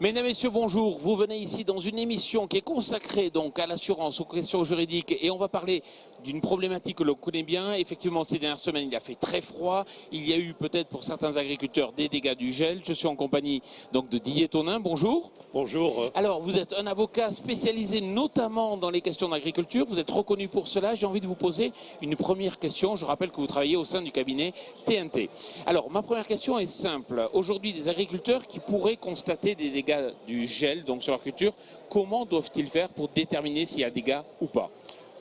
Mesdames, Messieurs, bonjour. Vous venez ici dans une émission qui est consacrée donc à l'assurance, aux questions juridiques, et on va parler d'une problématique que l'on connaît bien. Effectivement, ces dernières semaines, il a fait très froid. Il y a eu peut-être pour certains agriculteurs des dégâts du gel. Je suis en compagnie donc de Didier Tonnin. Bonjour. Bonjour. Alors, vous êtes un avocat spécialisé notamment dans les questions d'agriculture. Vous êtes reconnu pour cela. J'ai envie de vous poser une première question. Je rappelle que vous travaillez au sein du cabinet TNT. Alors, ma première question est simple. Aujourd'hui, des agriculteurs qui pourraient constater des dégâts du gel donc sur leur culture, comment doivent-ils faire pour déterminer s'il y a dégâts ou pas?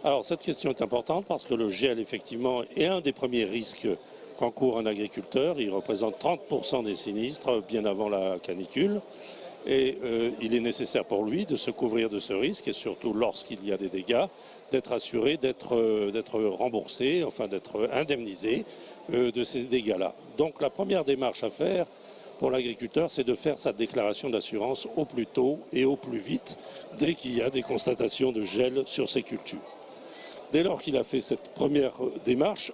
Alors cette question est importante parce que le gel effectivement est un des premiers risques qu'encourt un agriculteur. Il représente 30% des sinistres bien avant la canicule et il est nécessaire pour lui de se couvrir de ce risque et surtout lorsqu'il y a des dégâts, d'être assuré, d'être remboursé, enfin d'être indemnisé de ces dégâts-là. Donc la première démarche à faire pour l'agriculteur, c'est de faire sa déclaration d'assurance au plus tôt et au plus vite, dès qu'il y a des constatations de gel sur ses cultures. Dès lors qu'il a fait cette première démarche,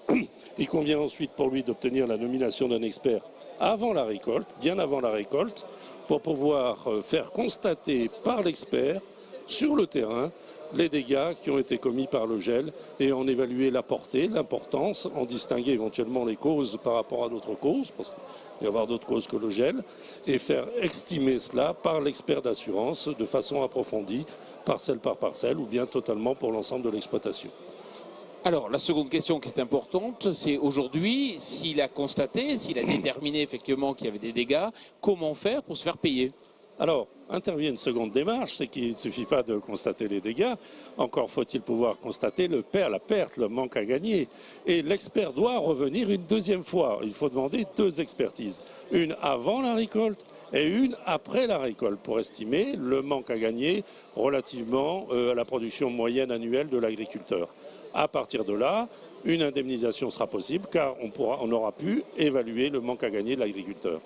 il convient ensuite pour lui d'obtenir la nomination d'un expert avant la récolte, bien avant la récolte, pour pouvoir faire constater par l'expert sur le terrain les dégâts qui ont été commis par le gel et en évaluer la portée, l'importance, en distinguer éventuellement les causes par rapport à d'autres causes, parce qu'il peut y avoir d'autres causes que le gel, et faire estimer cela par l'expert d'assurance de façon approfondie, parcelle par parcelle, ou bien totalement pour l'ensemble de l'exploitation. Alors, la seconde question qui est importante, c'est aujourd'hui, s'il a constaté, s'il a déterminé effectivement qu'il y avait des dégâts, comment faire pour se faire payer ? Alors, intervient une seconde démarche, c'est qu'il ne suffit pas de constater les dégâts, encore faut-il pouvoir constater la perte, le manque à gagner. Et l'expert doit revenir une deuxième fois. Il faut demander deux expertises, une avant la récolte et une après la récolte, pour estimer le manque à gagner relativement à la production moyenne annuelle de l'agriculteur. À partir de là, une indemnisation sera possible car on aura pu évaluer le manque à gagner de l'agriculteur.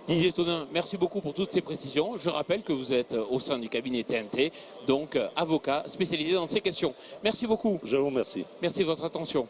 Didier Tonnin, merci beaucoup pour toutes ces précisions. Je rappelle que vous êtes au sein du cabinet TNT, donc avocat spécialisé dans ces questions. Merci beaucoup. Je vous remercie. Merci de votre attention.